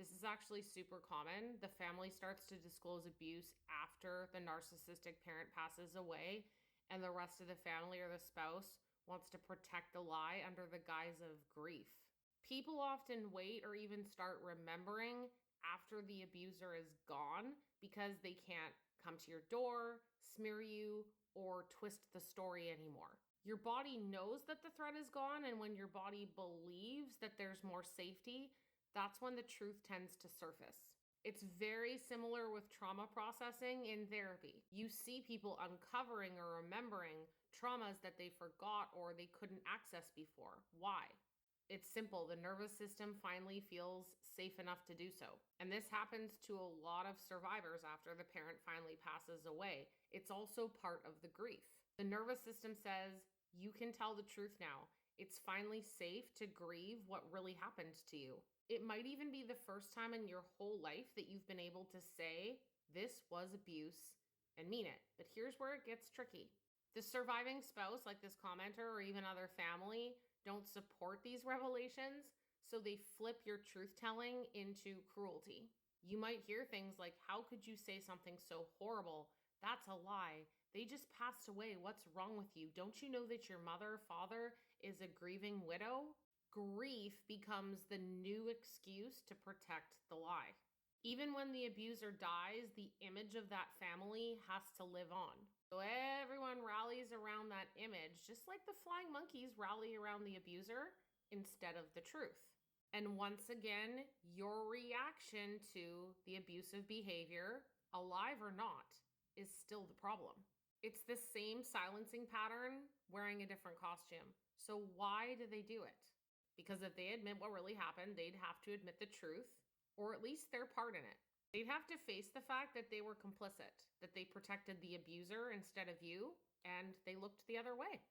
This is actually super common. The family starts to disclose abuse after the narcissistic parent passes away, and the rest of the family or the spouse wants to protect the lie under the guise of grief. People often wait or even start remembering after the abuser is gone because they can't come to your door, smear you, or twist the story anymore. Your body knows that the threat is gone, and when your body believes that there's more safety, that's when the truth tends to surface. It's very similar with trauma processing in therapy. You see people uncovering or remembering traumas that they forgot or they couldn't access before. Why? It's simple. The nervous system finally feels safe enough to do so. And this happens to a lot of survivors after the parent finally passes away. It's also part of the grief. The nervous system says, you can tell the truth now. It's finally safe to grieve what really happened to you. It might even be the first time in your whole life that you've been able to say, this was abuse, and mean it. But here's where it gets tricky. The surviving spouse, like this commenter or even other family, don't support these revelations, so they flip your truth-telling into cruelty. You might hear things like, how could you say something so horrible? That's a lie. They just passed away. What's wrong with you? Don't you know that your mother or father is a grieving widow? Grief becomes the new excuse to protect the lie. Even when the abuser dies, the image of that family has to live on. So everyone rallies around that image, just like the flying monkeys rally around the abuser instead of the truth. And once again, your reaction to the abusive behavior, alive or not, is still the problem. It's the same silencing pattern wearing a different costume. So why do they do it? Because if they admit what really happened, they'd have to admit the truth, or at least their part in it. They'd have to face the fact that they were complicit, that they protected the abuser instead of you, and they looked the other way.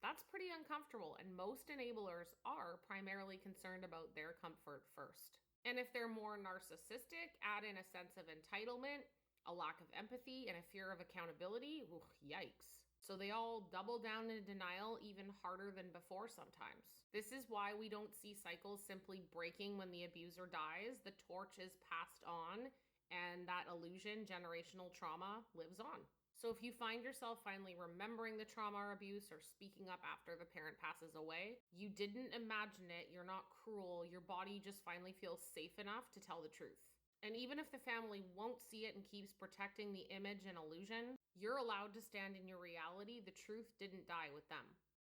That's pretty uncomfortable, and most enablers are primarily concerned about their comfort first. And if they're more narcissistic, add in a sense of entitlement, a lack of empathy, and a fear of accountability, yikes. So they all double down in denial even harder than before sometimes. This is why we don't see cycles simply breaking when the abuser dies. The torch is passed on, and that illusion, generational trauma, lives on. So if you find yourself finally remembering the trauma or abuse or speaking up after the parent passes away, you didn't imagine it, you're not cruel, your body just finally feels safe enough to tell the truth. And even if the family won't see it and keeps protecting the image and illusion, you're allowed to stand in your reality. The truth didn't die with them.